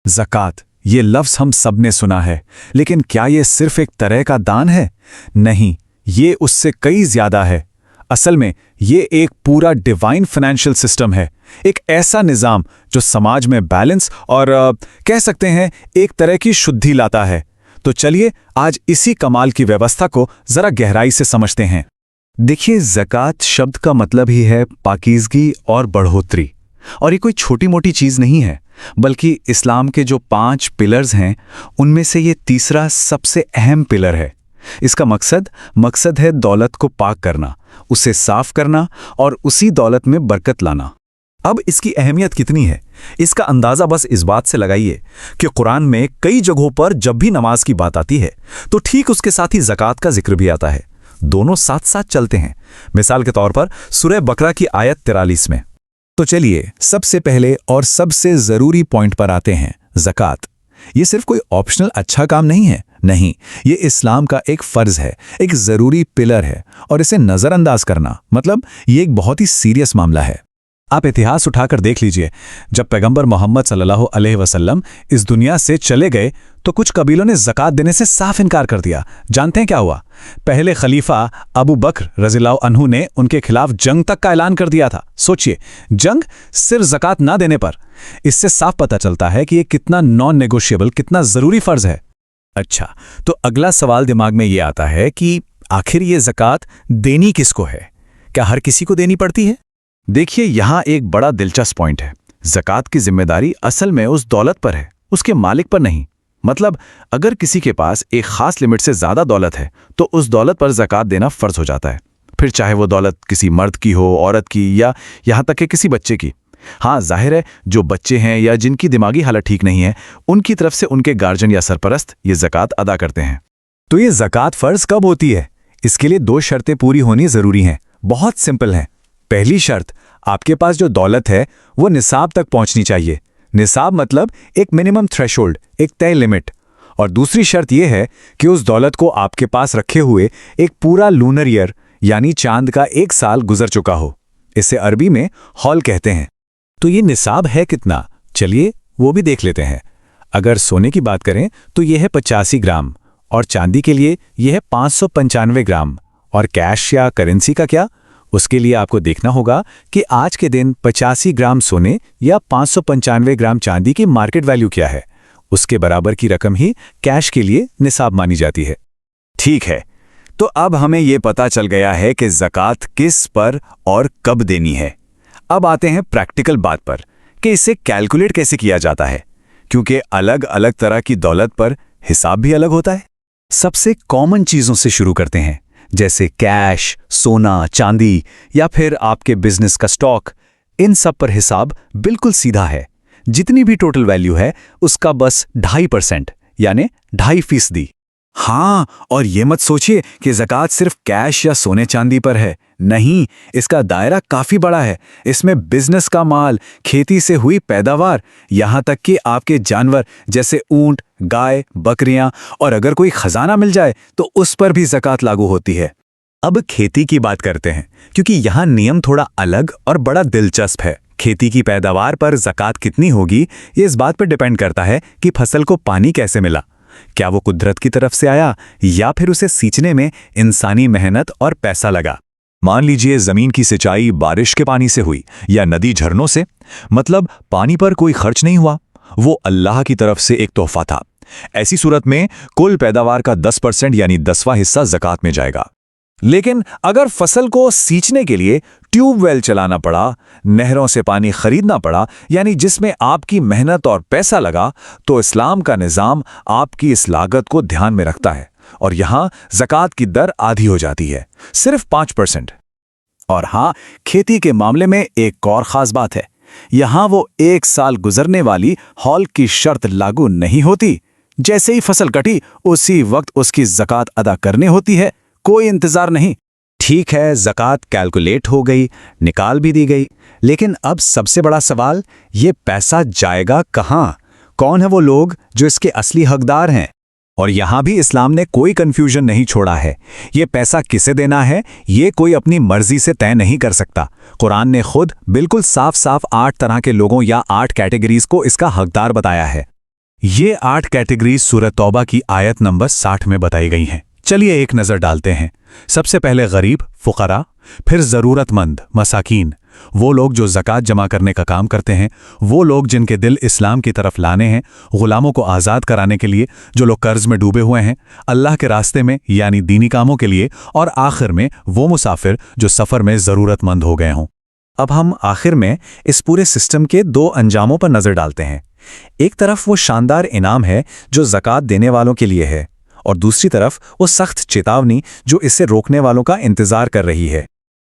ज़कात, ये लफ्ज़ हम सब ने सुना है, लेकिन क्या ये सिर्फ एक तरह का दान है? नहीं, ये उससे कई ज़्यादा है। असल में ये एक पूरा डिवाइन फाइनेंशियल सिस्टम है, एक ऐसा निज़ाम जो समाज में बैलेंस और कह सकते हैं एक तरह की शुद्धि लाता है। तो चलिए आज इसी कमाल की व्यवस्था को ज़रा गहराई से समझते हैं। देखिए, ज़कात शब्द का मतलब ही है पाकीज़गी और बढ़ोतरी, और ये कोई छोटी मोटी चीज़ नहीं है, बल्कि इस्लाम के जो 5 पिलर्स हैं उनमें से ये तीसरा सबसे अहम पिलर है। इसका मकसद है दौलत को पाक करना, उसे साफ करना और उसी दौलत में बरकत लाना। अब इसकी अहमियत कितनी है, इसका अंदाज़ा बस इस बात से लगाइए कि कुरान में कई जगहों पर जब भी नमाज की बात आती है तो ठीक उसके साथ ही ज़कात का जिक्र भी आता है। दोनों साथ साथ चलते हैं। मिसाल के तौर पर सूरह बकरा की आयत 43 में। तो चलिए सबसे पहले और सबसे ज़रूरी पॉइंट पर आते हैं, ज़कात। ये सिर्फ कोई ऑप्शनल अच्छा काम नहीं है, नहीं, ये इस्लाम का एक फ़र्ज़ है, एक ज़रूरी पिलर है, और इसे नज़रअंदाज करना मतलब ये एक बहुत ही सीरियस मामला है। आप इतिहास उठाकर देख लीजिए, जब पैगंबर मोहम्मद सल्लल्लाहु अलैहि वसल्लम इस दुनिया से चले गए तो कुछ कबीलों ने ज़कात देने से साफ इनकार कर दिया। जानते हैं क्या हुआ? पहले खलीफा अबू बकर रज़ियल्लाहु अन्हु ने उनके खिलाफ जंग तक का ऐलान कर दिया था। सोचिए, जंग सिर्फ ज़कात ना देने पर। इससे साफ पता चलता है कि ये कितना नॉन नेगोशिएबल, कितना ज़रूरी फ़र्ज़ है। अच्छा, तो अगला सवाल दिमाग में ये आता है कि आखिर ये ज़कात देनी किसको है? क्या हर किसी को देनी पड़ती है? देखिए, यहाँ एक बड़ा दिलचस्प पॉइंट है। ज़कात की जिम्मेदारी असल में उस दौलत पर है, उसके मालिक पर नहीं। मतलब अगर किसी के पास एक खास लिमिट से ज़्यादा दौलत है तो उस दौलत पर ज़कात देना फ़र्ज़ हो जाता है, फिर चाहे वो दौलत किसी मर्द की हो, औरत की, या यहाँ तक कि किसी बच्चे की। हाँ, जाहिर है जो बच्चे हैं या जिनकी दिमागी हालत ठीक नहीं है, उनकी तरफ से उनके गार्जियन या सरपरस्त ये ज़कात अदा करते हैं। तो ये ज़कात फ़र्ज़ कब होती है? इसके लिए 2 शर्तें पूरी होनी ज़रूरी हैं। बहुत सिंपल हैं। पहली शर्त, आपके पास जो दौलत है वो निसाब तक पहुंचनी चाहिए। निसाब मतलब एक मिनिमम थ्रेशोल्ड, एक तय लिमिट। और दूसरी शर्त यह है कि उस दौलत को आपके पास रखे हुए एक पूरा लूनर ईयर यानी चांद का 1 साल गुजर चुका हो। इसे अरबी में हौल कहते हैं। तो ये निसाब है कितना? चलिए वो भी देख लेते हैं। अगर सोने की बात करें तो यह है 85 ग्राम, और चांदी के लिए यह है 595 ग्राम। और कैश या करेंसी का क्या? उसके लिए आपको देखना होगा कि आज के दिन 85 ग्राम सोने या 595 ग्राम चांदी की मार्केट वैल्यू क्या है। उसके बराबर की रकम ही कैश के लिए निसाब मानी जाती है। ठीक है, तो अब हमें यह पता चल गया है कि ज़कात किस पर और कब देनी है। अब आते हैं प्रैक्टिकल बात पर कि इसे कैलकुलेट कैसे किया जाता है, क्योंकि अलग अलग तरह की दौलत पर हिसाब भी अलग होता है। सबसे कॉमन चीज़ों से शुरू करते हैं, जैसे कैश, सोना, चांदी या फिर आपके बिजनेस का स्टॉक। इन सब पर हिसाब बिल्कुल सीधा है। जितनी भी टोटल वैल्यू है उसका बस 2.5% यानी 2.5%। हाँ, और ये मत सोचिए कि ज़कात सिर्फ कैश या सोने चांदी पर है। नहीं, इसका दायरा काफ़ी बड़ा है। इसमें बिजनेस का माल, खेती से हुई पैदावार, यहाँ तक कि आपके जानवर जैसे ऊंट, गाय, बकरियां, और अगर कोई खजाना मिल जाए तो उस पर भी ज़कात लागू होती है। अब खेती की बात करते हैं, क्योंकि यहाँ नियम थोड़ा अलग और बड़ा दिलचस्प है। खेती की पैदावार पर ज़कात कितनी होगी ये इस बात पर डिपेंड करता है कि फसल को पानी कैसे मिला। क्या वो कुदरत की तरफ से आया या फिर उसे सींचने में इंसानी मेहनत और पैसा लगा। मान लीजिए ज़मीन की सिंचाई बारिश के पानी से हुई या नदी झरनों से, मतलब पानी पर कोई खर्च नहीं हुआ, वो अल्लाह की तरफ से एक तोहफा था। ऐसी सूरत में कुल पैदावार का 10% यानी 10वां हिस्सा ज़कात में जाएगा। लेकिन अगर फसल को सींचने के लिए ट्यूबवेल चलाना पड़ा, नहरों से पानी खरीदना पड़ा, यानी जिसमें आपकी मेहनत और पैसा लगा, तो इस्लाम का निज़ाम आपकी इस लागत को ध्यान में रखता है और यहां ज़कात की दर आधी हो जाती है, सिर्फ 5%। और हां, खेती के मामले में एक और ख़ास बात है, यहां वो 1 साल गुजरने वाली हौल की शर्त लागू नहीं होती। जैसे ही फसल कटी उसी वक्त उसकी ज़कात अदा करनी होती है, कोई इंतजार नहीं। ठीक है, ज़कात कैलकुलेट हो गई, निकाल भी दी गई, लेकिन अब सबसे बड़ा सवाल, ये पैसा जाएगा कहां? कौन है वो लोग जो इसके असली हकदार हैं? और यहां भी इस्लाम ने कोई कंफ्यूजन नहीं छोड़ा है। ये पैसा किसे देना है ये कोई अपनी मर्जी से तय नहीं कर सकता। कुरान ने खुद बिल्कुल साफ साफ 8 तरह के लोगों या 8 कैटेगरीज को इसका हकदार बताया है। ये 8 कैटेगरीज सूरह तौबा की आयत नंबर 60 में बताई गई हैं। चलिए एक नज़र डालते हैं। सबसे पहले गरीब, फुकरा, फिर ज़रूरतमंद, मसाकीन, वो लोग जो ज़कात जमा करने का काम करते हैं, वो लोग जिनके दिल इस्लाम की तरफ लाने हैं, गुलामों को आज़ाद कराने के लिए, जो लोग कर्ज में डूबे हुए हैं, अल्लाह के रास्ते में यानी दीनी कामों के लिए, और आखिर में वो मुसाफिर जो सफ़र में ज़रूरतमंद हो गए हों। अब हम आखिर में इस पूरे सिस्टम के 2 अंजामों पर नज़र डालते हैं। एक तरफ वो शानदार इनाम है जो ज़कात देने वालों के लिए है, और दूसरी तरफ वो सख्त चेतावनी जो इसे रोकने वालों का इंतजार कर रही है।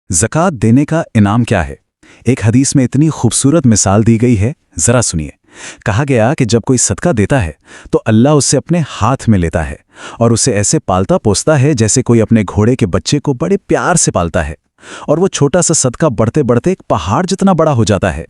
ज़कात देने का इनाम क्या है? एक हदीस में इतनी खूबसूरत मिसाल दी गई है, ज़रा सुनिए। कहा गया कि जब कोई सदका देता है तो अल्लाह उसे अपने हाथ में लेता है और उसे ऐसे पालता पोसता है जैसे कोई अपने घोड़े के बच्चे को बड़े प्यार से पालता है, और वो छोटा सा सदका बढ़ते बढ़ते एक पहाड़ जितना बड़ा हो जाता है।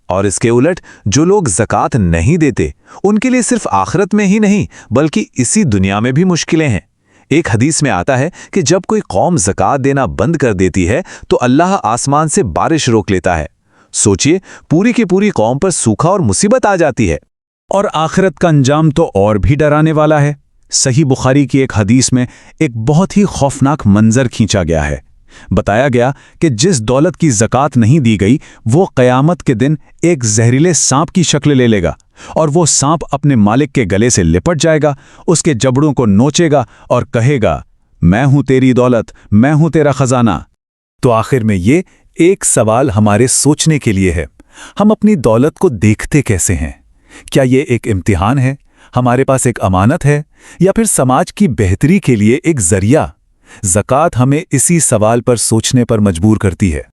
और इसके उलट जो लोग ज़कात नहीं देते, उनके लिए सिर्फ आखिरत में ही नहीं बल्कि इसी दुनिया में भी मुश्किलें हैं। एक हदीस में आता है कि जब कोई कौम ज़कात देना बंद कर देती है तो अल्लाह आसमान से बारिश रोक लेता है। सोचिए, पूरी की पूरी कौम पर सूखा और मुसीबत आ जाती है। और आखिरत का अंजाम तो और भी डराने वाला है। सही बुखारी की एक हदीस में एक बहुत ही खौफनाक मंजर खींचा गया है। बताया गया कि जिस दौलत की ज़कात नहीं दी गई वो क़यामत के दिन एक जहरीले सांप की शक्ल ले लेगा, और वो सांप अपने मालिक के गले से लिपट जाएगा, उसके जबड़ों को नोचेगा और कहेगा, मैं हूं तेरी दौलत, मैं हूं तेरा खजाना। तो आखिर में ये एक सवाल हमारे सोचने के लिए है, हम अपनी दौलत को देखते कैसे हैं? क्या ये एक इम्तिहान है, हमारे पास एक अमानत है, या फिर समाज की बेहतरी के लिए एक जरिया? ज़कात हमें इसी सवाल पर सोचने पर मजबूर करती है।